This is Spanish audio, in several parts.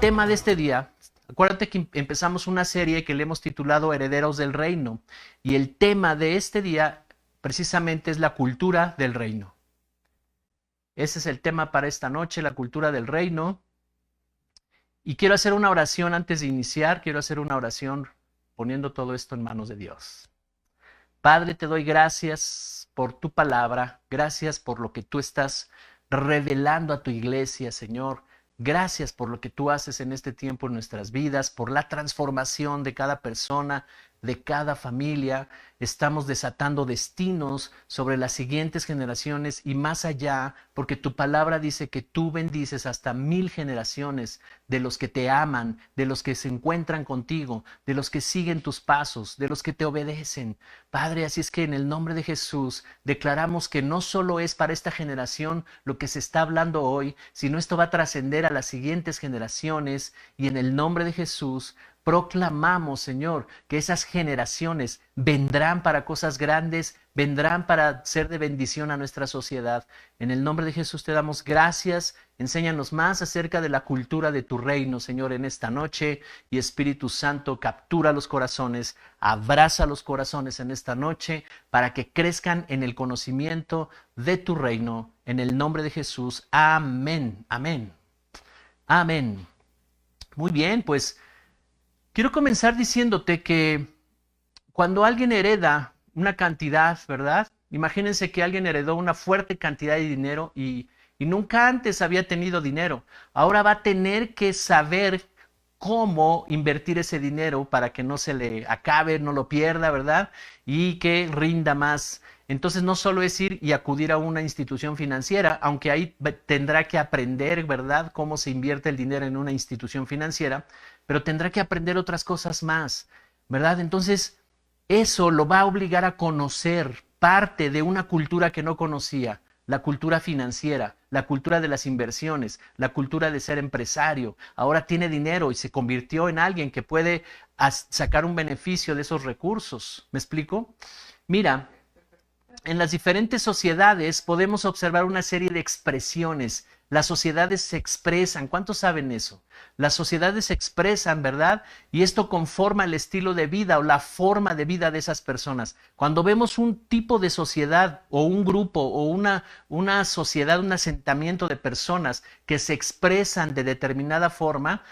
tema de este día, acuérdate que empezamos una serie que le hemos titulado Herederos del Reino, y el tema de este día precisamente es la cultura del reino. Ese es el tema para esta noche, la cultura del reino. Y quiero hacer una oración antes de iniciar, quiero hacer una oración poniendo todo esto en manos de Dios. Padre, te doy gracias por tu palabra, gracias por lo que tú estás revelando a tu iglesia, Señor. Gracias por lo que tú haces en este tiempo en nuestras vidas, por la transformación de cada persona, de cada familia. Estamos desatando destinos sobre las siguientes generaciones y más allá, porque tu palabra dice que tú bendices hasta 1000 generaciones de los que te aman, de los que se encuentran contigo, de los que siguen tus pasos, de los que te obedecen. Padre, así es que en el nombre de Jesús declaramos que no solo es para esta generación lo que se está hablando hoy, sino esto va a trascender a las siguientes generaciones, y en el nombre de Jesús proclamamos, Señor, que esas generaciones vendrán para cosas grandes, vendrán para ser de bendición a nuestra sociedad. En el nombre de Jesús te damos gracias. Enséñanos más acerca de la cultura de tu reino, Señor, en esta noche. Y Espíritu Santo, captura los corazones, abraza los corazones en esta noche para que crezcan en el conocimiento de tu reino. En el nombre de Jesús. Amén. Amén. Amén. Muy bien, pues quiero comenzar diciéndote que cuando alguien hereda una cantidad, ¿verdad? Imagínense que alguien heredó una fuerte cantidad de dinero y nunca antes había tenido dinero. Ahora va a tener que saber cómo invertir ese dinero para que no se le acabe, no lo pierda, ¿verdad? Y que rinda más. Entonces no solo es ir y acudir a una institución financiera, aunque ahí tendrá que aprender, ¿verdad?, cómo se invierte el dinero en una institución financiera, pero tendrá que aprender otras cosas más, ¿verdad? Entonces eso lo va a obligar a conocer parte de una cultura que no conocía, la cultura financiera, la cultura de las inversiones, la cultura de ser empresario. Ahora tiene dinero y se convirtió en alguien que puede sacar un beneficio de esos recursos. ¿Me explico? Mira, en las diferentes sociedades podemos observar una serie de expresiones. Las sociedades se expresan. ¿Cuántos saben eso? Las sociedades se expresan, ¿verdad? Y esto conforma el estilo de vida o la forma de vida de esas personas. Cuando vemos un tipo de sociedad o un grupo o una sociedad, un asentamiento de personas que se expresan de determinada forma,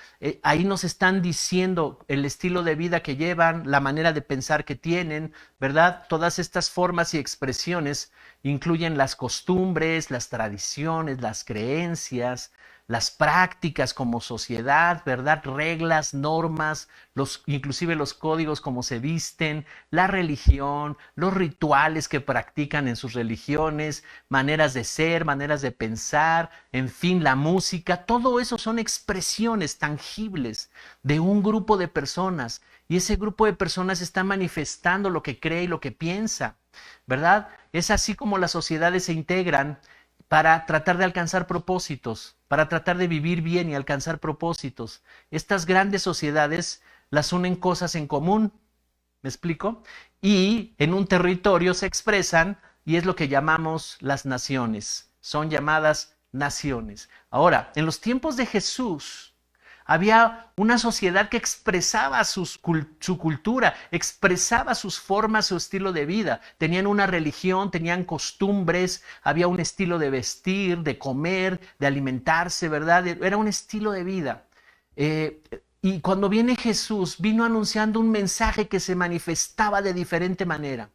ahí nos están diciendo el estilo de vida que llevan, la manera de pensar que tienen, ¿verdad? Todas estas formas y expresiones incluyen las costumbres, las tradiciones, las creencias, las prácticas como sociedad, ¿verdad? Reglas, normas, inclusive los códigos como se visten, la religión, los rituales que practican en sus religiones, maneras de ser, maneras de pensar, en fin, la música. Todo eso son expresiones tangibles de un grupo de personas, y ese grupo de personas está manifestando lo que cree y lo que piensa, ¿verdad? Es así como las sociedades se integran para tratar de alcanzar propósitos, para tratar de vivir bien y alcanzar propósitos. Estas grandes sociedades las unen cosas en común, ¿me explico? Y en un territorio se expresan y es lo que llamamos las naciones. Son llamadas naciones. Ahora, en los tiempos de Jesús, había una sociedad que expresaba su cultura, expresaba sus formas, su estilo de vida. Tenían una religión, tenían costumbres, había un estilo de vestir, de comer, de alimentarse, ¿verdad? Era un estilo de vida. Y cuando viene Jesús, vino anunciando un mensaje que se manifestaba de diferente manera.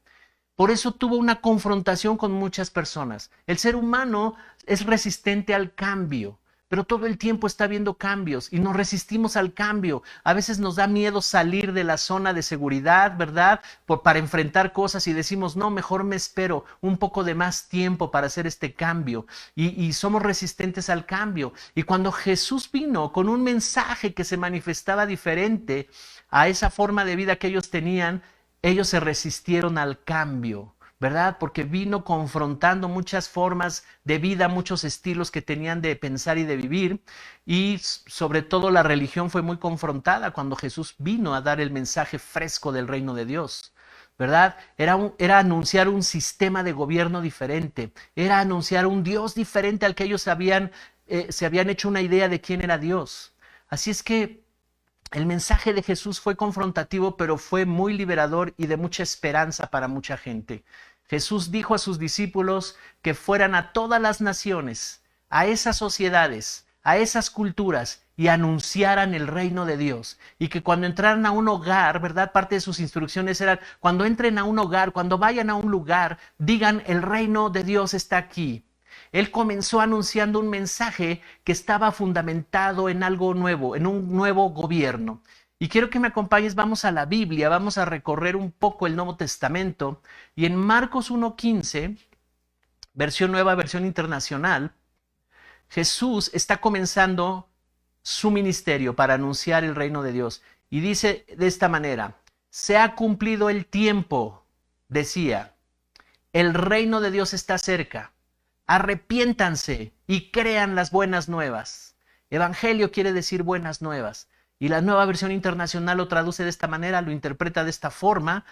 Por eso tuvo una confrontación con muchas personas. El ser humano es resistente al cambio, pero todo el tiempo está habiendo cambios y nos resistimos al cambio. A veces nos da miedo salir de la zona de seguridad, ¿verdad? Para enfrentar cosas y decimos, no, mejor me espero un poco de más tiempo para hacer este cambio. Y somos resistentes al cambio. Y cuando Jesús vino con un mensaje que se manifestaba diferente a esa forma de vida que ellos tenían, ellos se resistieron al cambio, ¿verdad? Porque vino confrontando muchas formas de vida, muchos estilos que tenían de pensar y de vivir, y sobre todo la religión fue muy confrontada cuando Jesús vino a dar el mensaje fresco del reino de Dios, ¿verdad? Era anunciar un sistema de gobierno diferente, era anunciar un Dios diferente al que ellos se habían hecho una idea de quién era Dios. Así es que el mensaje de Jesús fue confrontativo, pero fue muy liberador y de mucha esperanza para mucha gente. Jesús dijo a sus discípulos que fueran a todas las naciones, a esas sociedades, a esas culturas, y anunciaran el reino de Dios. Y que cuando entraran a un hogar, ¿verdad? Parte de sus instrucciones eran, cuando entren a un hogar, cuando vayan a un lugar, digan, el reino de Dios está aquí. Él comenzó anunciando un mensaje que estaba fundamentado en algo nuevo, en un nuevo gobierno. Y quiero que me acompañes, vamos a la Biblia, vamos a recorrer un poco el Nuevo Testamento. Y en Marcos 1:15, versión nueva, versión internacional, Jesús está comenzando su ministerio para anunciar el reino de Dios. Y dice de esta manera, se ha cumplido el tiempo, decía, el reino de Dios está cerca. Arrepiéntanse y crean las buenas nuevas. Evangelio quiere decir buenas nuevas. Y la nueva versión internacional lo traduce de esta manera, lo interpreta de esta forma.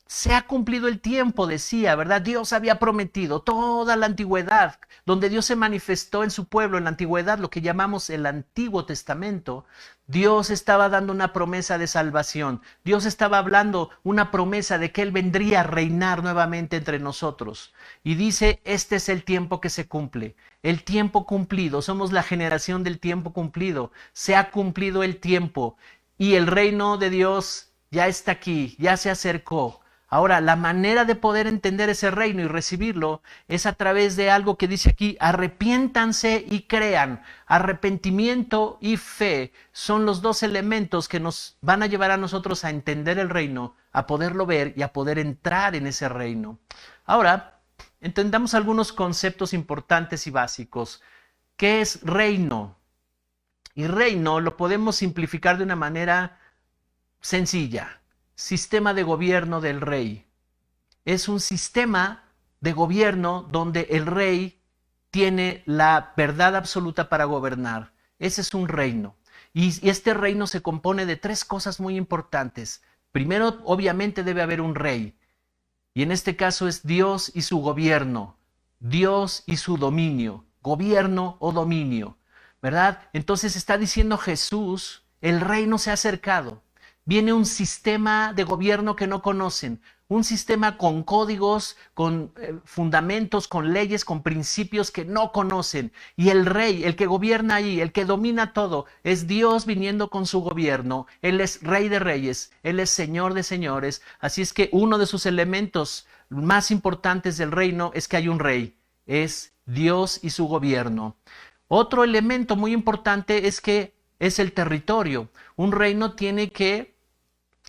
Se ha cumplido el tiempo, decía, ¿verdad? Dios había prometido toda la antigüedad, donde Dios se manifestó en su pueblo, en la antigüedad, lo que llamamos el Antiguo Testamento. Dios estaba dando una promesa de salvación. Dios estaba hablando una promesa de que Él vendría a reinar nuevamente entre nosotros. Y dice, este es el tiempo que se cumple. El tiempo cumplido. Somos la generación del tiempo cumplido. Se ha cumplido el tiempo. Y el reino de Dios ya está aquí, ya se acercó. Ahora, la manera de poder entender ese reino y recibirlo es a través de algo que dice aquí, arrepiéntanse y crean. Arrepentimiento y fe son los dos elementos que nos van a llevar a nosotros a entender el reino, a poderlo ver y a poder entrar en ese reino. Ahora, entendamos algunos conceptos importantes y básicos. ¿Qué es reino? Y reino lo podemos simplificar de una manera sencilla. Sistema de gobierno del rey. Es un sistema de gobierno donde el rey tiene la verdad absoluta para gobernar. Ese es un reino. Y este reino se compone de tres cosas muy importantes. Primero, obviamente, debe haber un rey. Y en este caso es Dios y su gobierno. Dios y su dominio. Gobierno o dominio. ¿Verdad? Entonces está diciendo Jesús, el reino se ha acercado. Viene un sistema de gobierno que no conocen, un sistema con códigos, con fundamentos, con leyes, con principios que no conocen. Y el rey, el que gobierna ahí, el que domina todo, es Dios viniendo con su gobierno. Él es rey de reyes, Él es señor de señores. Así es que uno de sus elementos más importantes del reino es que hay un rey, es Dios y su gobierno. Otro elemento muy importante es que es el territorio. Un reino tiene que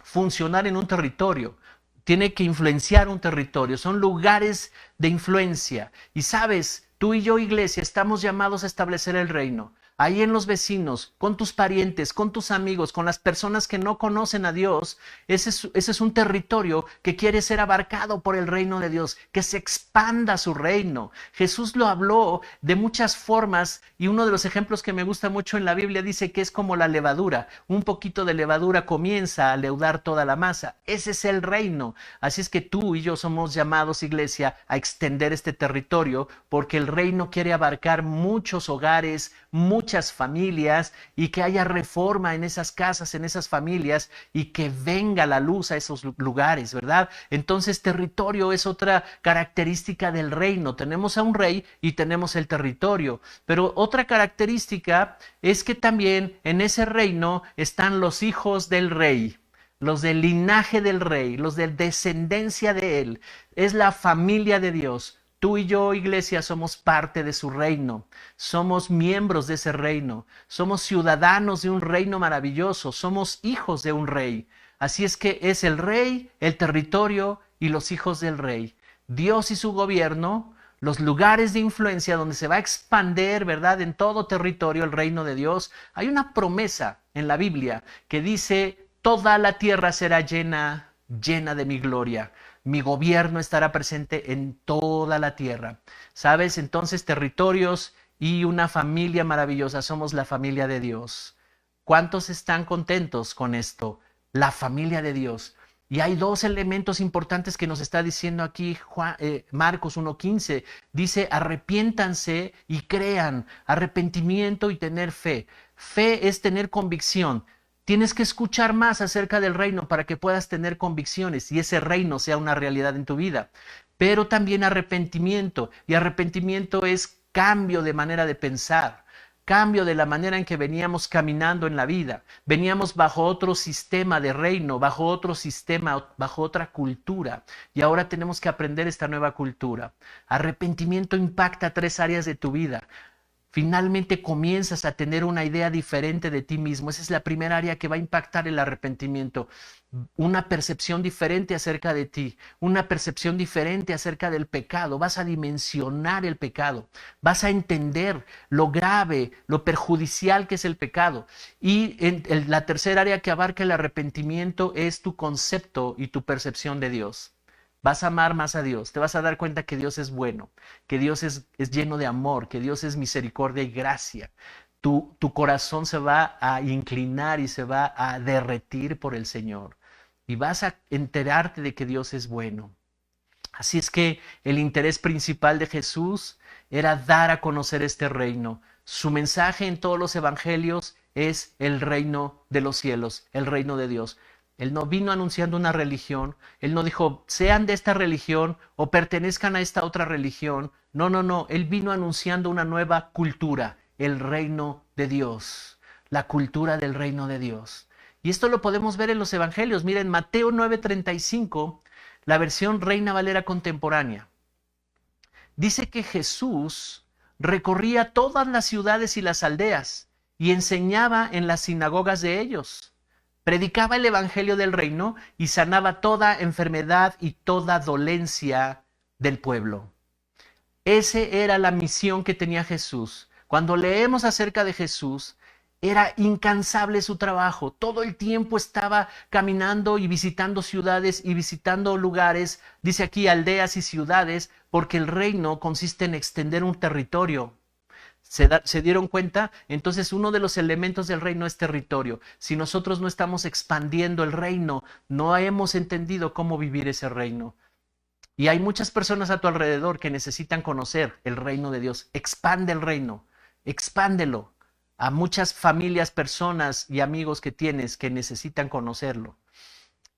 funcionar en un territorio, tiene que influenciar un territorio, son lugares de influencia. Y sabes, tú y yo, iglesia, estamos llamados a establecer el reino. Ahí en los vecinos, con tus parientes, con tus amigos, con las personas que no conocen a Dios, ese es un territorio que quiere ser abarcado por el reino de Dios, que se expanda su reino. Jesús lo habló de muchas formas y uno de los ejemplos que me gusta mucho en la Biblia dice que es como la levadura. Un poquito de levadura comienza a leudar toda la masa. Ese es el reino. Así es que tú y yo somos llamados, iglesia, a extender este territorio porque el reino quiere abarcar muchos hogares, muchas familias y que haya reforma en esas casas, en esas familias y que venga la luz a esos lugares, ¿verdad? Entonces territorio es otra característica del reino. Tenemos a un rey y tenemos el territorio, pero otra característica es que también en ese reino están los hijos del rey. Los del linaje del rey, los de descendencia de él. Es la familia de Dios. Tú y yo, iglesia, somos parte de su reino, somos miembros de ese reino, somos ciudadanos de un reino maravilloso, somos hijos de un rey. Así es que es el rey, el territorio y los hijos del rey. Dios y su gobierno, los lugares de influencia donde se va a expandir, ¿verdad? En todo territorio el reino de Dios. Hay una promesa en la Biblia que dice, toda la tierra será llena de mi gloria. Mi gobierno estará presente en toda la tierra. ¿Sabes? Entonces, territorios y una familia maravillosa. Somos la familia de Dios. ¿Cuántos están contentos con esto? La familia de Dios. Y hay dos elementos importantes que nos está diciendo aquí Marcos 1:15. Dice, arrepiéntanse y crean. Arrepentimiento y tener fe. Fe es tener convicción. Tienes que escuchar más acerca del reino para que puedas tener convicciones y ese reino sea una realidad en tu vida. Pero también arrepentimiento. Y arrepentimiento es cambio de manera de pensar, cambio de la manera en que veníamos caminando en la vida. Veníamos bajo otro sistema de reino, bajo otro sistema, bajo otra cultura. Y ahora tenemos que aprender esta nueva cultura. Arrepentimiento impacta 3 áreas de tu vida. Finalmente comienzas a tener una idea diferente de ti mismo. Esa es la primera área que va a impactar el arrepentimiento. Una percepción diferente acerca de ti, una percepción diferente acerca del pecado. Vas a dimensionar el pecado, vas a entender lo grave, lo perjudicial que es el pecado. Y la tercera área que abarca el arrepentimiento es tu concepto y tu percepción de Dios. Vas a amar más a Dios, te vas a dar cuenta que Dios es bueno, que Dios es lleno de amor, que Dios es misericordia y gracia. Tu corazón se va a inclinar y se va a derretir por el Señor. Y vas a enterarte de que Dios es bueno. Así es que el interés principal de Jesús era dar a conocer este reino. Su mensaje en todos los evangelios es el reino de los cielos, el reino de Dios. Él no vino anunciando una religión, él no dijo, sean de esta religión o pertenezcan a esta otra religión. No, no, no, él vino anunciando una nueva cultura, el reino de Dios, la cultura del reino de Dios. Y esto lo podemos ver en los evangelios. Miren, Mateo 9:35, la versión Reina Valera contemporánea. Dice que Jesús recorría todas las ciudades y las aldeas y enseñaba en las sinagogas de ellos. Predicaba el evangelio del reino y sanaba toda enfermedad y toda dolencia del pueblo. Esa era la misión que tenía Jesús. Cuando leemos acerca de Jesús, era incansable su trabajo. Todo el tiempo estaba caminando y visitando ciudades y visitando lugares, dice aquí aldeas y ciudades, porque el reino consiste en extender un territorio. ¿Se dieron cuenta? Entonces uno de los elementos del reino es territorio. Si nosotros no estamos expandiendo el reino, no hemos entendido cómo vivir ese reino. Y hay muchas personas a tu alrededor que necesitan conocer el reino de Dios. Expande el reino, expándelo a muchas familias, personas y amigos que tienes que necesitan conocerlo.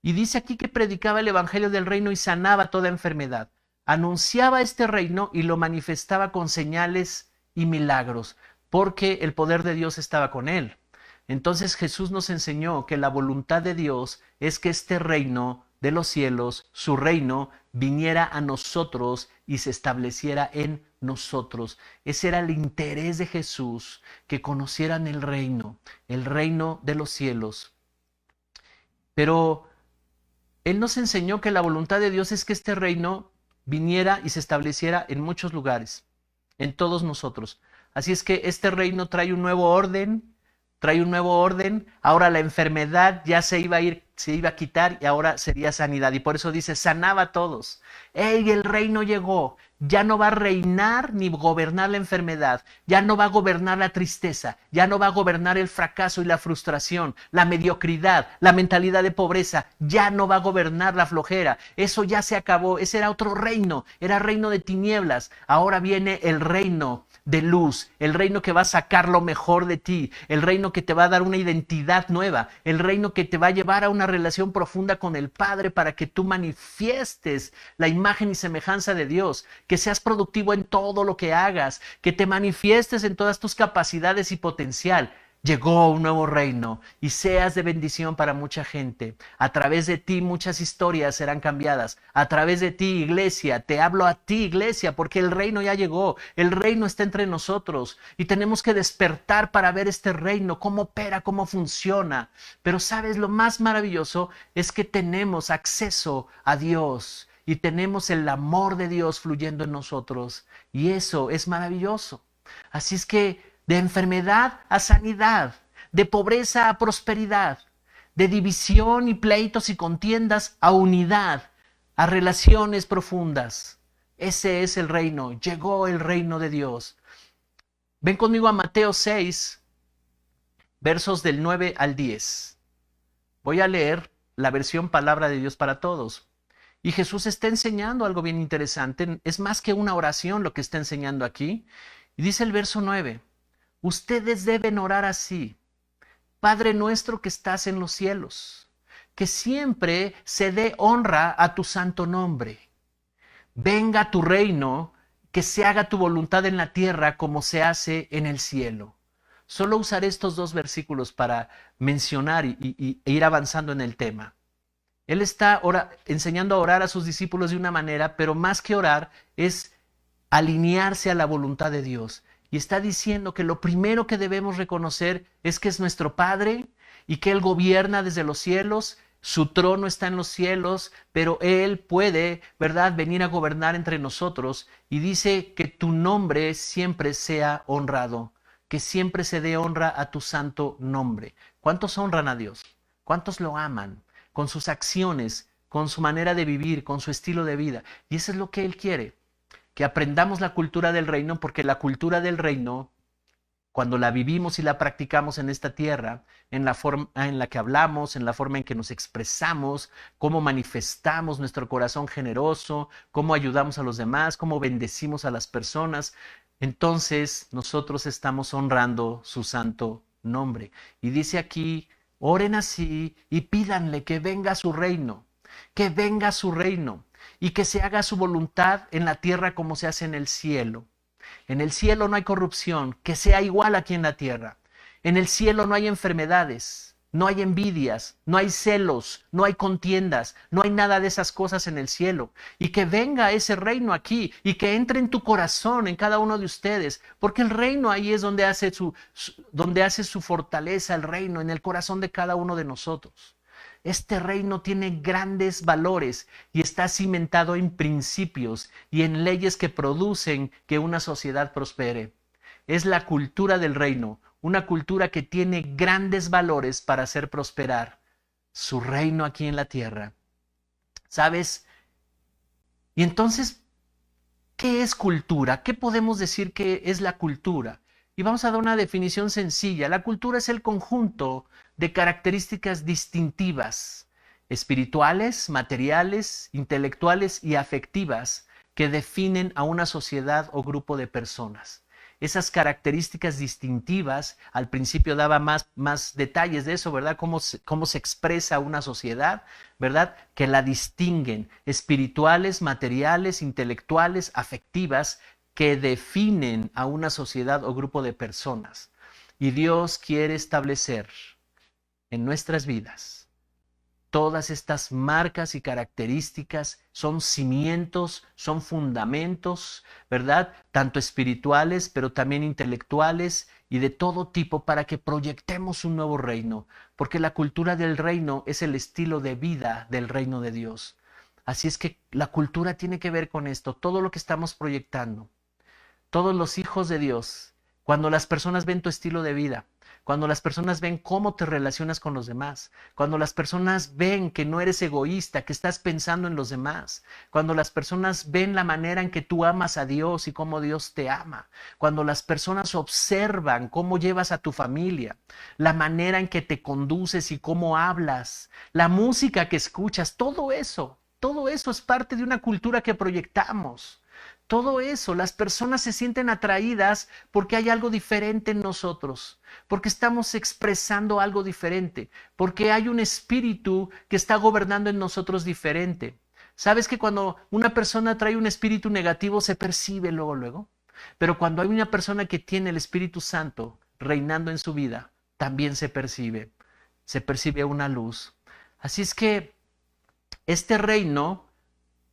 Y dice aquí que predicaba el evangelio del reino y sanaba toda enfermedad. Anunciaba este reino y lo manifestaba con señales y milagros, porque el poder de Dios estaba con él. Entonces Jesús nos enseñó que la voluntad de Dios es que este reino de los cielos, su reino, viniera a nosotros y se estableciera en nosotros. Ese era el interés de Jesús, que conocieran el reino de los cielos. Pero Él nos enseñó que la voluntad de Dios es que este reino viniera y se estableciera en muchos lugares, en todos nosotros. Así es que este reino trae un nuevo orden, ahora la enfermedad ya se iba a quitar y ahora sería sanidad. Y por eso dice, sanaba a todos. ¡Ey, el reino llegó! Ya no va a reinar ni gobernar la enfermedad, ya no va a gobernar la tristeza, ya no va a gobernar el fracaso y la frustración, la mediocridad, la mentalidad de pobreza, ya no va a gobernar la flojera. Eso ya se acabó, ese era otro reino, era reino de tinieblas. Ahora viene el reino de luz, el reino que va a sacar lo mejor de ti, el reino que te va a dar una identidad nueva, el reino que te va a llevar a una relación profunda con el Padre para que tú manifiestes la imagen y semejanza de Dios, que seas productivo en todo lo que hagas, que te manifiestes en todas tus capacidades y potencial. Llegó un nuevo reino y seas de bendición para mucha gente. A través de ti muchas historias serán cambiadas. A través de ti, iglesia, te hablo a ti, iglesia, porque el reino ya llegó. El reino está entre nosotros y tenemos que despertar para ver este reino, cómo opera, cómo funciona. Pero sabes, lo más maravilloso es que tenemos acceso a Dios y tenemos el amor de Dios fluyendo en nosotros. Y eso es maravilloso. Así es que de enfermedad a sanidad, de pobreza a prosperidad, de división y pleitos y contiendas a unidad, a relaciones profundas. Ese es el reino, llegó el reino de Dios. Ven conmigo a Mateo 6, versos del 9 al 10. Voy a leer la versión Palabra de Dios para Todos. Y Jesús está enseñando algo bien interesante. Es más que una oración lo que está enseñando aquí. Y dice el verso 9. Ustedes deben orar así: Padre nuestro que estás en los cielos, que siempre se dé honra a tu santo nombre. Venga tu reino, que se haga tu voluntad en la tierra como se hace en el cielo. Solo usaré estos dos versículos para mencionar e ir avanzando en el tema. Él está enseñando a orar a sus discípulos de una manera, pero más que orar es alinearse a la voluntad de Dios. Y está diciendo que lo primero que debemos reconocer es que es nuestro Padre y que Él gobierna desde los cielos. Su trono está en los cielos, pero Él puede, ¿verdad?, venir a gobernar entre nosotros. Y dice que tu nombre siempre sea honrado, que siempre se dé honra a tu santo nombre. ¿Cuántos honran a Dios? ¿Cuántos lo aman? Con sus acciones, con su manera de vivir, con su estilo de vida. Y eso es lo que Él quiere, que aprendamos la cultura del reino, porque la cultura del reino, cuando la vivimos y la practicamos en esta tierra, en la forma en la que hablamos, en la forma en que nos expresamos, cómo manifestamos nuestro corazón generoso, cómo ayudamos a los demás, cómo bendecimos a las personas, entonces nosotros estamos honrando su santo nombre. Y dice aquí: oren así y pídanle que venga su reino, que venga su reino y que se haga su voluntad en la tierra como se hace en el cielo. En el cielo no hay corrupción, que sea igual aquí en la tierra. En el cielo no hay enfermedades, no hay envidias, no hay celos, no hay contiendas, no hay nada de esas cosas en el cielo. Y que venga ese reino aquí y que entre en tu corazón, en cada uno de ustedes, porque el reino ahí es donde hace su fortaleza, el reino en el corazón de cada uno de nosotros. Este reino tiene grandes valores y está cimentado en principios y en leyes que producen que una sociedad prospere. Es la cultura del reino, una cultura que tiene grandes valores para hacer prosperar su reino aquí en la tierra. ¿Sabes? Y entonces, ¿qué es cultura? ¿Qué podemos decir que es la cultura? Y vamos a dar una definición sencilla. La cultura es el conjunto de características distintivas, espirituales, materiales, intelectuales y afectivas que definen a una sociedad o grupo de personas. Esas características distintivas, al principio daba más detalles de eso, ¿verdad? Cómo se expresa una sociedad, ¿verdad? Que la distinguen, espirituales, materiales, intelectuales, afectivas, que definen a una sociedad o grupo de personas. Y Dios quiere establecer en nuestras vidas todas estas marcas y características. Son cimientos, son fundamentos, ¿verdad? Tanto espirituales, pero también intelectuales y de todo tipo, para que proyectemos un nuevo reino, porque la cultura del reino es el estilo de vida del reino de Dios. Así es que la cultura tiene que ver con esto, todo lo que estamos proyectando. Todos los hijos de Dios, cuando las personas ven tu estilo de vida, cuando las personas ven cómo te relacionas con los demás, cuando las personas ven que no eres egoísta, que estás pensando en los demás, cuando las personas ven la manera en que tú amas a Dios y cómo Dios te ama, cuando las personas observan cómo llevas a tu familia, la manera en que te conduces y cómo hablas, la música que escuchas, todo eso es parte de una cultura que proyectamos. Todo eso, las personas se sienten atraídas porque hay algo diferente en nosotros, porque estamos expresando algo diferente, porque hay un espíritu que está gobernando en nosotros diferente. ¿Sabes que cuando una persona trae un espíritu negativo se percibe luego? Pero cuando hay una persona que tiene el Espíritu Santo reinando en su vida, también se percibe una luz. Así es que este reino,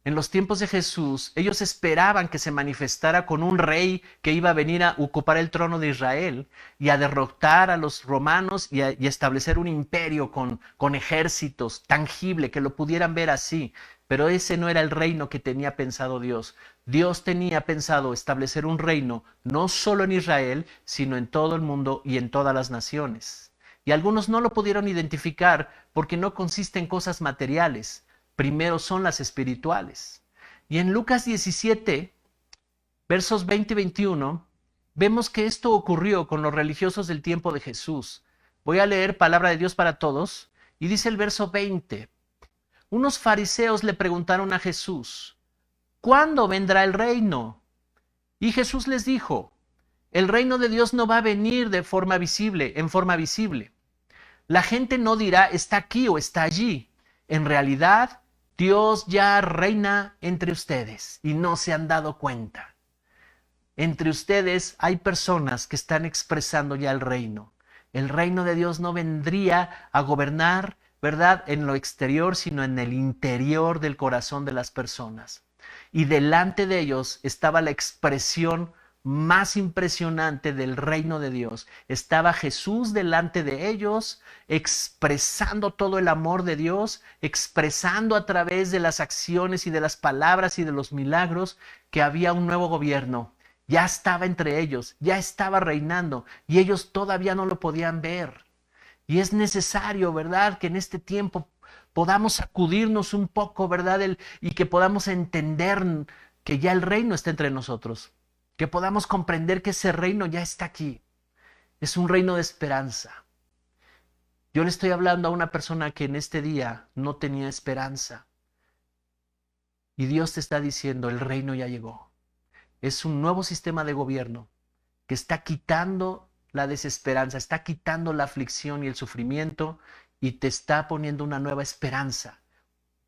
en los tiempos de Jesús, ellos esperaban que se manifestara con un rey que iba a venir a ocupar el trono de Israel y a derrotar a los romanos y establecer un imperio con ejércitos tangible, que lo pudieran ver así. Pero ese no era el reino que tenía pensado Dios. Dios tenía pensado establecer un reino no solo en Israel, sino en todo el mundo y en todas las naciones. Y algunos no lo pudieron identificar porque no consiste en cosas materiales. Primero son las espirituales. Y en Lucas 17, versos 20 y 21, vemos que esto ocurrió con los religiosos del tiempo de Jesús. Voy a leer palabra de Dios para todos. Y dice el verso 20: unos fariseos le preguntaron a Jesús: ¿cuándo vendrá el reino? Y Jesús les dijo: El reino de Dios no va a venir de forma visible, en forma visible. La gente no dirá está aquí o está allí. En realidad, Dios ya reina entre ustedes y no se han dado cuenta. Entre ustedes hay personas que están expresando ya el reino. El reino de Dios no vendría a gobernar, ¿verdad?, en lo exterior, sino en el interior del corazón de las personas. Y delante de ellos estaba la expresión más impresionante del reino de Dios. Estaba Jesús delante de ellos, expresando todo el amor de Dios, expresando a través de las acciones y de las palabras y de los milagros que había un nuevo gobierno. Ya estaba entre ellos, ya estaba reinando y ellos todavía no lo podían ver. Y es necesario, ¿verdad?, que en este tiempo podamos sacudirnos un poco, ¿verdad?, y que podamos entender que ya el reino está entre nosotros, que podamos comprender que ese reino ya está aquí. Es un reino de esperanza. Yo le estoy hablando a una persona que en este día no tenía esperanza. Y Dios te está diciendo, el reino ya llegó. Es un nuevo sistema de gobierno que está quitando la desesperanza, está quitando la aflicción y el sufrimiento y te está poniendo una nueva esperanza.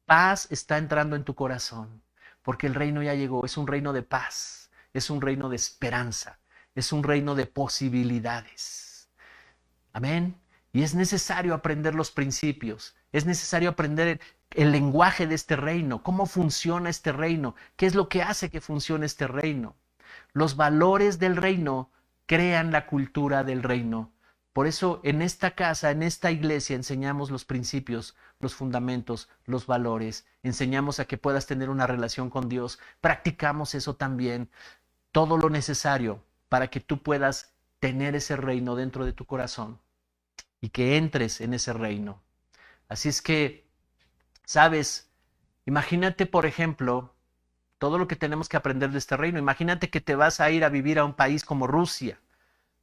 Paz está entrando en tu corazón porque el reino ya llegó. Es un reino de paz, es un reino de esperanza, es un reino de posibilidades. Amén. Y es necesario aprender los principios, es necesario aprender el lenguaje de este reino, cómo funciona este reino, qué es lo que hace que funcione este reino. Los valores del reino crean la cultura del reino. Por eso en esta casa, en esta iglesia, enseñamos los principios, los fundamentos, los valores. Enseñamos a que puedas tener una relación con Dios. Practicamos eso también. Todo lo necesario para que tú puedas tener ese reino dentro de tu corazón y que entres en ese reino. Así es que, ¿sabes? Imagínate, por ejemplo, todo lo que tenemos que aprender de este reino. Imagínate que te vas a ir a vivir a un país como Rusia.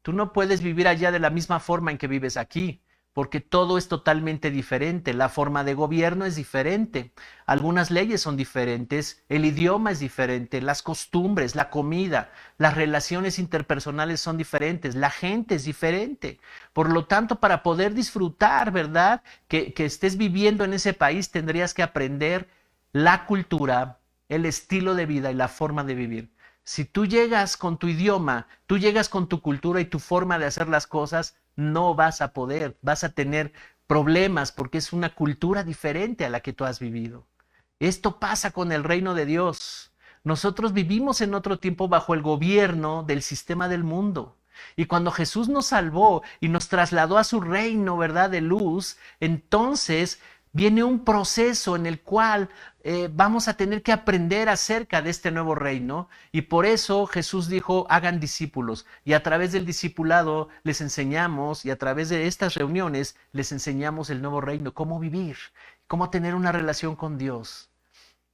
Tú no puedes vivir allá de la misma forma en que vives aquí, porque todo es totalmente diferente. La forma de gobierno es diferente. Algunas leyes son diferentes, el idioma es diferente, las costumbres, la comida, las relaciones interpersonales son diferentes, la gente es diferente. Por lo tanto, para poder disfrutar, ¿verdad?, que estés viviendo en ese país, tendrías que aprender la cultura, el estilo de vida y la forma de vivir. Si tú llegas con tu idioma, tú llegas con tu cultura y tu forma de hacer las cosas, no vas a poder, vas a tener problemas porque es una cultura diferente a la que tú has vivido. Esto pasa con el reino de Dios. Nosotros vivimos en otro tiempo bajo el gobierno del sistema del mundo. Y cuando Jesús nos salvó y nos trasladó a su reino, ¿verdad?, de luz, entonces viene un proceso en el cual vamos a tener que aprender acerca de este nuevo reino y por eso Jesús dijo hagan discípulos y a través del discipulado les enseñamos y a través de estas reuniones les enseñamos el nuevo reino, cómo vivir, cómo tener una relación con Dios.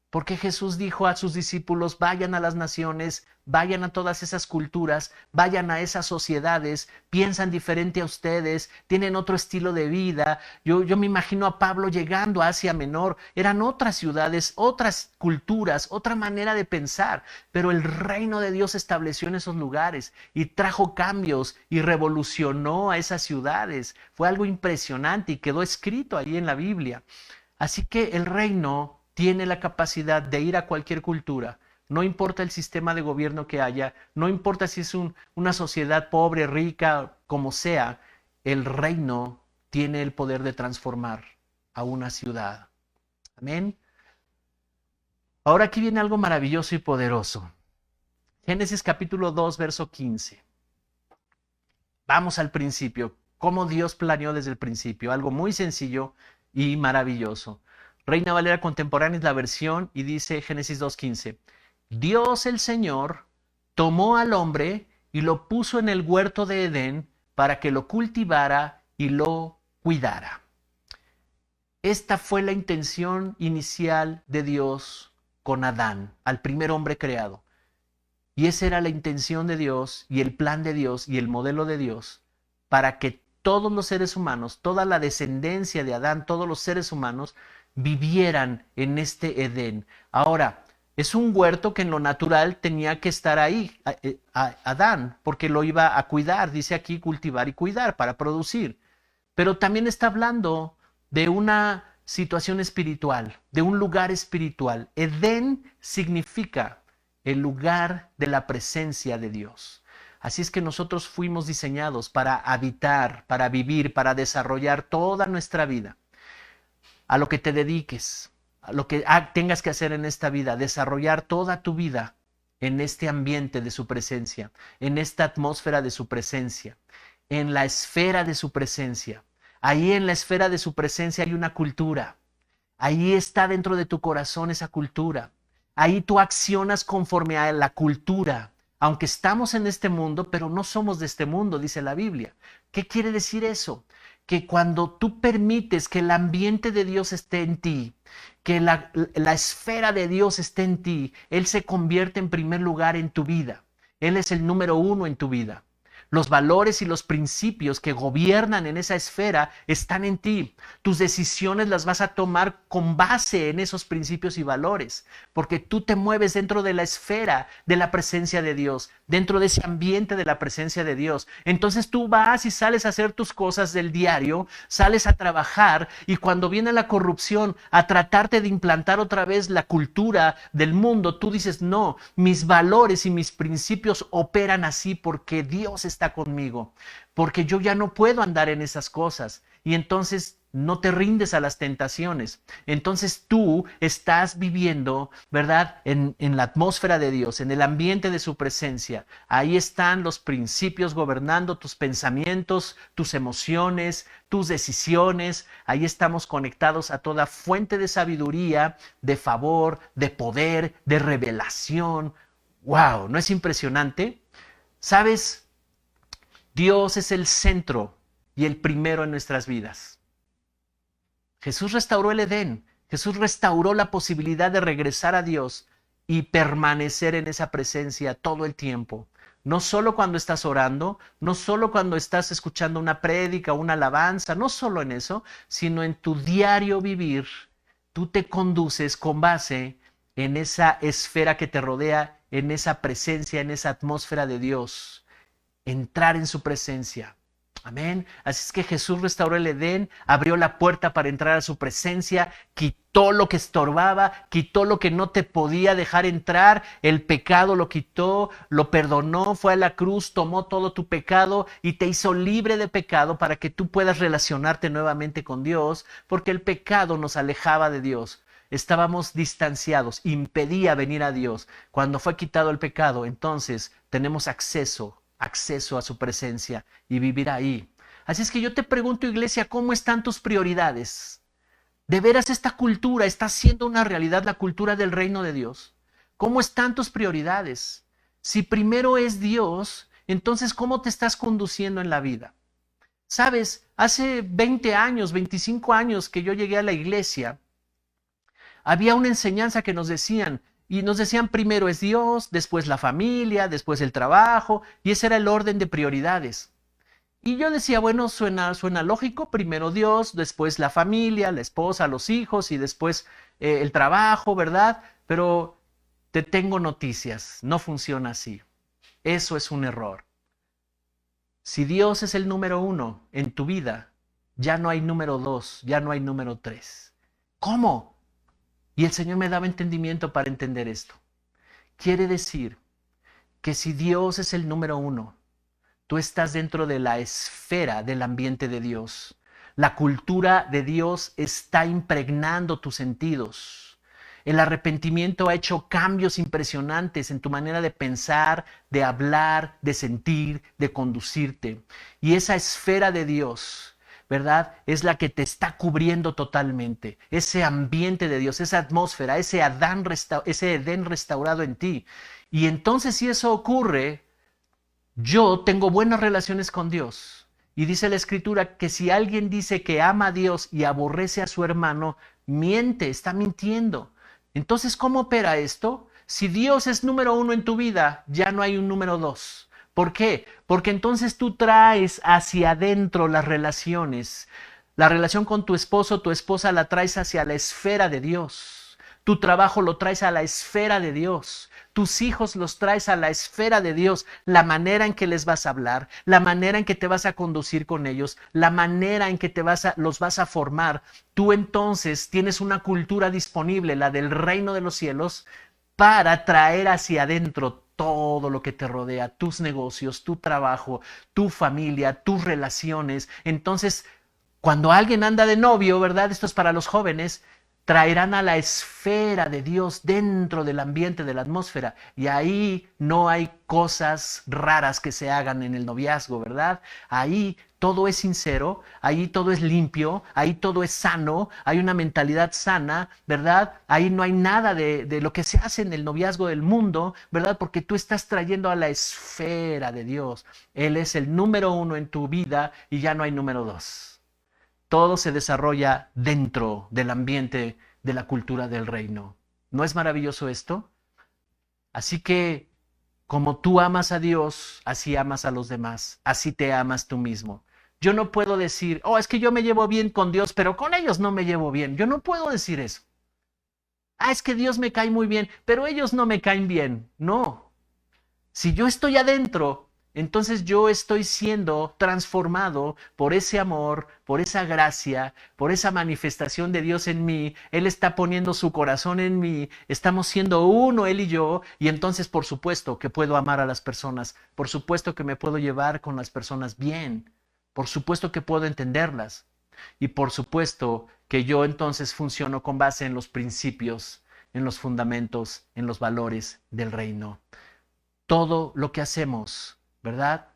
Porque Jesús dijo a sus discípulos, vayan a las naciones, vayan a todas esas culturas, vayan a esas sociedades, piensan diferente a ustedes, tienen otro estilo de vida. Yo me imagino a Pablo llegando a Asia Menor, eran otras ciudades, otras culturas, otra manera de pensar, pero el reino de Dios se estableció en esos lugares y trajo cambios y revolucionó a esas ciudades. Fue algo impresionante y quedó escrito ahí en la Biblia. Así que el reino tiene la capacidad de ir a cualquier cultura, no importa el sistema de gobierno que haya, no importa si es una sociedad pobre, rica, como sea, el reino tiene el poder de transformar a una ciudad. Amén. Ahora aquí viene algo maravilloso y poderoso. Génesis capítulo 2, verso 15. Vamos al principio, cómo Dios planeó desde el principio, algo muy sencillo y maravilloso. Reina Valera Contemporánea es la versión y dice Génesis 2:15. Dios el Señor tomó al hombre y lo puso en el huerto de Edén para que lo cultivara y lo cuidara. Esta fue la intención inicial de Dios con Adán, al primer hombre creado. Y esa era la intención de Dios y el plan de Dios y el modelo de Dios para que todos los seres humanos, toda la descendencia de Adán, todos los seres humanos vivieran en este Edén. Ahora, Es un huerto que en lo natural tenía que estar ahí, Adán, porque lo iba a cuidar, dice aquí cultivar y cuidar para producir. Pero también está hablando de una situación espiritual, de un lugar espiritual. Edén significa el lugar de la presencia de Dios. Así es que nosotros fuimos diseñados para habitar, para vivir, para desarrollar toda nuestra vida. A lo que te dediques, a lo que tengas que hacer en esta vida, desarrollar toda tu vida en este ambiente de su presencia, en esta atmósfera de su presencia, en la esfera de su presencia. Ahí en la esfera de su presencia hay una cultura. Ahí está dentro de tu corazón esa cultura. Ahí tú accionas conforme a la cultura. Aunque estamos en este mundo, pero no somos de este mundo, dice la Biblia. ¿Qué quiere decir eso? Que cuando tú permites que el ambiente de Dios esté en ti, que la esfera de Dios esté en ti, Él se convierte en primer lugar en tu vida. Él es el número uno en tu vida. Los valores y los principios que gobiernan en esa esfera están en ti. Tus decisiones las vas a tomar con base en esos principios y valores, porque tú te mueves dentro de la esfera de la presencia de Dios, dentro de ese ambiente de la presencia de Dios. Entonces tú vas y sales a hacer tus cosas del diario, sales a trabajar, y cuando viene la corrupción a tratarte de implantar otra vez la cultura del mundo, tú dices, no, mis valores y mis principios operan así porque Dios está conmigo, porque yo ya no puedo andar en esas cosas. Y entonces no te rindes a las tentaciones. Entonces tú estás viviendo, ¿verdad? En la atmósfera de Dios, en el ambiente de su presencia. Ahí están los principios gobernando tus pensamientos, tus emociones, tus decisiones. Ahí estamos conectados a toda fuente de sabiduría, de favor, de poder, de revelación. ¡Wow! ¿No es impresionante? ¿Sabes? Dios es el centro y el primero en nuestras vidas. Jesús restauró el Edén. Jesús restauró la posibilidad de regresar a Dios y permanecer en esa presencia todo el tiempo. No solo cuando estás orando, no solo cuando estás escuchando una prédica, una alabanza, no solo en eso, sino en tu diario vivir. Tú te conduces con base en esa esfera que te rodea, en esa presencia, en esa atmósfera de Dios. Entrar en su presencia. Amén. Así es que Jesús restauró el Edén, abrió la puerta para entrar a su presencia, quitó lo que estorbaba, quitó lo que no te podía dejar entrar, el pecado lo quitó, lo perdonó, fue a la cruz, tomó todo tu pecado y te hizo libre de pecado para que tú puedas relacionarte nuevamente con Dios, porque el pecado nos alejaba de Dios. Estábamos distanciados, impedía venir a Dios. Cuando fue quitado el pecado, entonces tenemos acceso a su presencia y vivir ahí. Así es que yo te pregunto, iglesia, ¿cómo están tus prioridades? ¿De veras esta cultura está siendo una realidad, la cultura del reino de Dios? ¿Cómo están tus prioridades? Si primero es Dios, entonces ¿cómo te estás conduciendo en la vida? Sabes, hace 20 años, 25 años que yo llegué a la iglesia, había una enseñanza que nos decían, y nos decían primero es Dios, después la familia, después el trabajo, y ese era el orden de prioridades. Y yo decía, bueno, suena lógico, primero Dios, después la familia, la esposa, los hijos y después el trabajo, ¿verdad? Pero te tengo noticias, no funciona así. Eso es un error. Si Dios es el número uno en tu vida, ya no hay número dos, ya no hay número tres. ¿Cómo? Y el Señor me daba entendimiento para entender esto. Quiere decir que si Dios es el número uno, tú estás dentro de la esfera del ambiente de Dios. La cultura de Dios está impregnando tus sentidos. El arrepentimiento ha hecho cambios impresionantes en tu manera de pensar, de hablar, de sentir, de conducirte. Y esa esfera de Dios, ¿verdad? Es la que te está cubriendo totalmente. Ese ambiente de Dios, esa atmósfera, ese Edén restaurado en ti. Y entonces si eso ocurre, yo tengo buenas relaciones con Dios. Y dice la Escritura que si alguien dice que ama a Dios y aborrece a su hermano, miente, está mintiendo. Entonces, ¿cómo opera esto? Si Dios es número uno en tu vida, ya no hay un número dos. ¿Por qué? Porque entonces tú traes hacia adentro las relaciones. La relación con tu esposo, tu esposa la traes hacia la esfera de Dios. Tu trabajo lo traes a la esfera de Dios. Tus hijos los traes a la esfera de Dios. La manera en que les vas a hablar, la manera en que te vas a conducir con ellos, la manera en que los vas a formar. Tú entonces tienes una cultura disponible, la del reino de los cielos, para traer hacia adentro todo lo que te rodea, tus negocios, tu trabajo, tu familia, tus relaciones. Entonces, cuando alguien anda de novio, ¿verdad? Esto es para los jóvenes, traerán a la esfera de Dios dentro del ambiente, de la atmósfera. Y ahí no hay cosas raras que se hagan en el noviazgo, ¿verdad? Ahí todo es sincero, ahí todo es limpio, ahí todo es sano, hay una mentalidad sana, ¿verdad? Ahí no hay nada de lo que se hace en el noviazgo del mundo, ¿verdad? Porque tú estás trayendo a la esfera de Dios. Él es el número uno en tu vida y ya no hay número dos. Todo se desarrolla dentro del ambiente de la cultura del reino. ¿No es maravilloso esto? Así que, como tú amas a Dios, así amas a los demás, así te amas tú mismo. Yo no puedo decir, oh, es que yo me llevo bien con Dios, pero con ellos no me llevo bien. Yo no puedo decir eso. Ah, es que Dios me cae muy bien, pero ellos no me caen bien. No. Si yo estoy adentro, entonces yo estoy siendo transformado por ese amor, por esa gracia, por esa manifestación de Dios en mí. Él está poniendo su corazón en mí, estamos siendo uno, Él y yo, y entonces por supuesto que puedo amar a las personas, por supuesto que me puedo llevar con las personas bien, por supuesto que puedo entenderlas, y por supuesto que yo entonces funciono con base en los principios, en los fundamentos, en los valores del reino. Todo lo que hacemos, ¿verdad?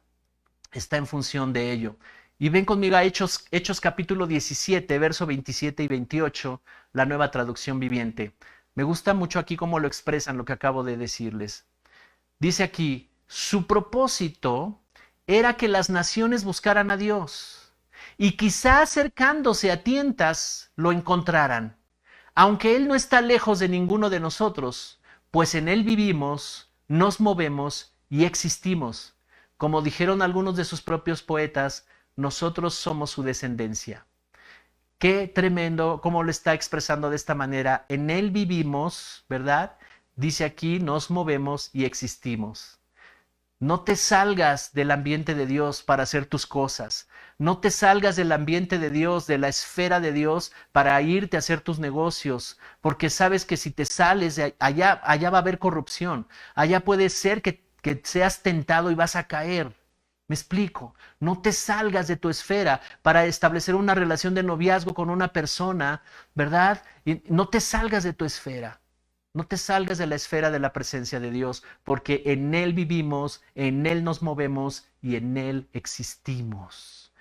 Está en función de ello. Y ven conmigo a Hechos capítulo 17, verso 27 y 28, la Nueva Traducción Viviente. Me gusta mucho aquí cómo lo expresan lo que acabo de decirles. Dice aquí, su propósito era que las naciones buscaran a Dios y quizá acercándose a tientas lo encontraran, aunque Él no está lejos de ninguno de nosotros, pues en Él vivimos, nos movemos y existimos. Como dijeron algunos de sus propios poetas, nosotros somos su descendencia. Qué tremendo cómo lo está expresando de esta manera. En Él vivimos, ¿verdad? Dice aquí, nos movemos y existimos. No te salgas del ambiente de Dios para hacer tus cosas. No te salgas del ambiente de Dios, de la esfera de Dios, para irte a hacer tus negocios, porque sabes que si te sales de allá va a haber corrupción. Allá puede ser que seas tentado y vas a caer. Me explico. No te salgas de tu esfera para establecer una relación de noviazgo con una persona, ¿verdad? Y no te salgas de tu esfera. No te salgas de la esfera de la presencia de Dios, porque en Él vivimos, en Él nos movemos y en Él existimos.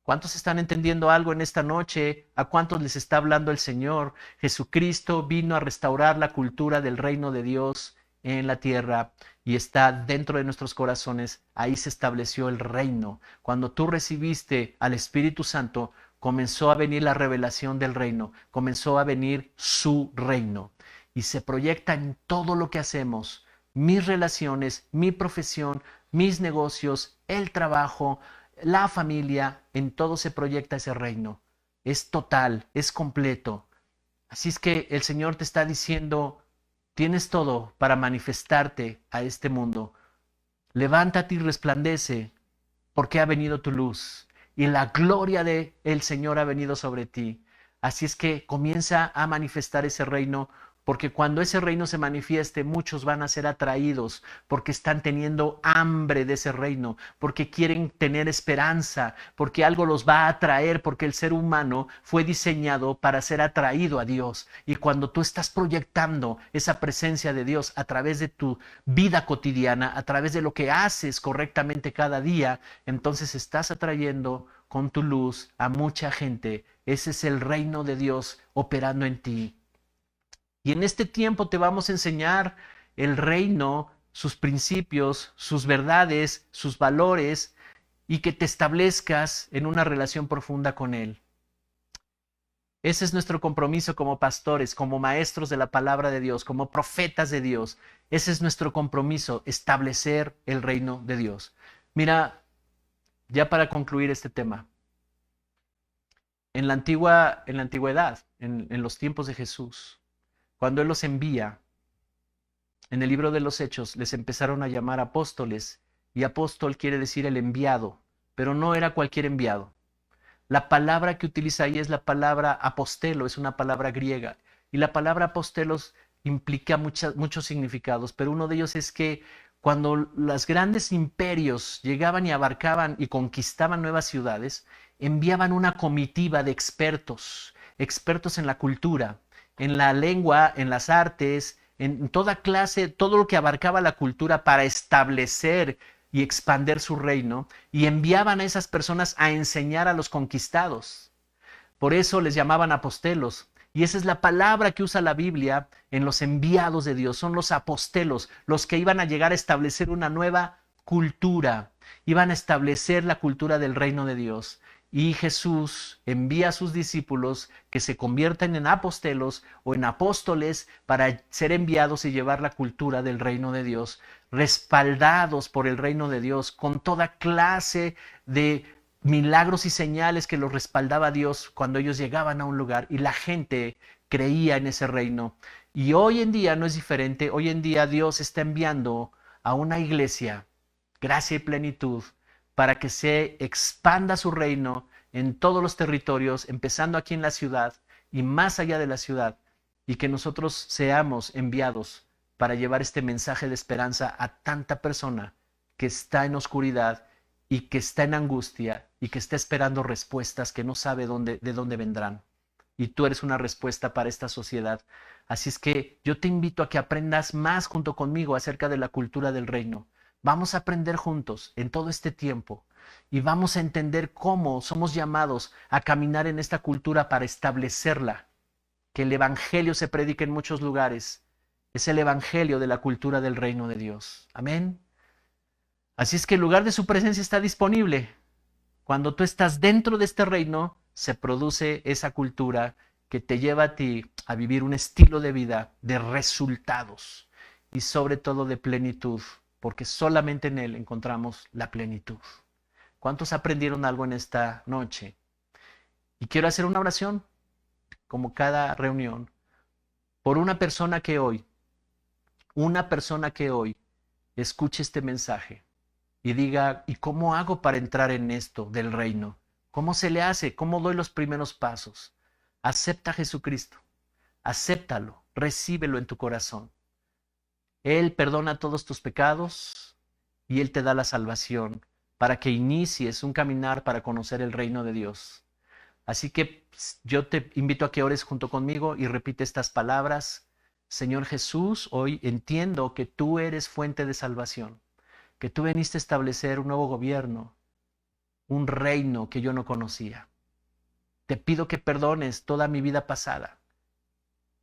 ¿Cuántos están entendiendo algo en esta noche? ¿A cuántos les está hablando el Señor? Jesucristo vino a restaurar la cultura del reino de Dios en la tierra y está dentro de nuestros corazones. Ahí se estableció el reino. Cuando tú recibiste al Espíritu Santo, comenzó a venir la revelación del reino, comenzó a venir su reino. Y se proyecta en todo lo que hacemos, mis relaciones, mi profesión, mis negocios, el trabajo, la familia, en todo se proyecta ese reino. Es total, es completo. Así es que el Señor te está diciendo, tienes todo para manifestarte a este mundo. Levántate y resplandece, porque ha venido tu luz y la gloria de el Señor ha venido sobre ti. Así es que comienza a manifestar ese reino, porque cuando ese reino se manifieste, muchos van a ser atraídos, porque están teniendo hambre de ese reino, porque quieren tener esperanza, porque algo los va a atraer, porque el ser humano fue diseñado para ser atraído a Dios. Y cuando tú estás proyectando esa presencia de Dios a través de tu vida cotidiana, a través de lo que haces correctamente cada día, entonces estás atrayendo con tu luz a mucha gente. Ese es el reino de Dios operando en ti. Y en este tiempo te vamos a enseñar el reino, sus principios, sus verdades, sus valores, y que te establezcas en una relación profunda con Él. Ese es nuestro compromiso como pastores, como maestros de la palabra de Dios, como profetas de Dios. Ese es nuestro compromiso, establecer el reino de Dios. Mira, ya para concluir este tema, en la antigüedad, en los tiempos de Jesús, cuando Él los envía, en el libro de los Hechos, les empezaron a llamar apóstoles, y apóstol quiere decir el enviado, pero no era cualquier enviado. La palabra que utiliza ahí es la palabra apostelo, es una palabra griega, y la palabra apostelos implica muchos significados, pero uno de ellos es que cuando los grandes imperios llegaban y abarcaban y conquistaban nuevas ciudades, enviaban una comitiva de expertos, expertos en la cultura, en la lengua, en las artes, en toda clase, todo lo que abarcaba la cultura para establecer y expander su reino, y enviaban a esas personas a enseñar a los conquistados. Por eso les llamaban apostelos. Y esa es la palabra que usa la Biblia en los enviados de Dios. Son los apostelos, los que iban a llegar a establecer una nueva cultura. Iban a establecer la cultura del reino de Dios. Y Jesús envía a sus discípulos que se conviertan en apostelos o en apóstoles para ser enviados y llevar la cultura del reino de Dios, respaldados por el reino de Dios, con toda clase de milagros y señales que los respaldaba Dios cuando ellos llegaban a un lugar y la gente creía en ese reino. Y hoy en día no es diferente. Hoy en día Dios está enviando a una iglesia, gracia y plenitud, para que se expanda su reino en todos los territorios, empezando aquí en la ciudad y más allá de la ciudad, y que nosotros seamos enviados para llevar este mensaje de esperanza a tanta persona que está en oscuridad y que está en angustia y que está esperando respuestas que no sabe de dónde vendrán. Y tú eres una respuesta para esta sociedad. Así es que yo te invito a que aprendas más junto conmigo acerca de la cultura del reino. Vamos a aprender juntos en todo este tiempo y vamos a entender cómo somos llamados a caminar en esta cultura para establecerla. Que el evangelio se predique en muchos lugares. Es el evangelio de la cultura del reino de Dios. Amén. Así es que el lugar de su presencia está disponible. Cuando tú estás dentro de este reino, se produce esa cultura que te lleva a ti a vivir un estilo de vida de resultados y sobre todo de plenitud, porque solamente en Él encontramos la plenitud. ¿Cuántos aprendieron algo en esta noche? Y quiero hacer una oración, como cada reunión, por una persona que hoy escuche este mensaje y diga, ¿y cómo hago para entrar en esto del reino? ¿Cómo se le hace? ¿Cómo doy los primeros pasos? Acepta a Jesucristo, acéptalo, recíbelo en tu corazón. Él perdona todos tus pecados y Él te da la salvación para que inicies un caminar para conocer el reino de Dios. Así que yo te invito a que ores junto conmigo y repite estas palabras. Señor Jesús, hoy entiendo que tú eres fuente de salvación, que tú viniste a establecer un nuevo gobierno, un reino que yo no conocía. Te pido que perdones toda mi vida pasada,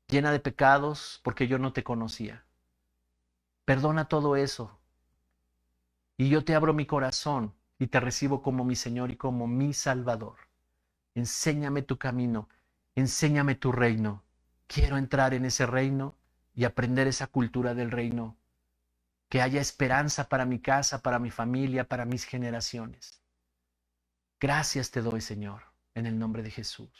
llena de pecados porque yo no te conocía. Perdona todo eso y yo te abro mi corazón y te recibo como mi Señor y como mi Salvador. Enséñame tu camino, enséñame tu reino. Quiero entrar en ese reino y aprender esa cultura del reino. Que haya esperanza para mi casa, para mi familia, para mis generaciones. Gracias te doy, Señor, en el nombre de Jesús.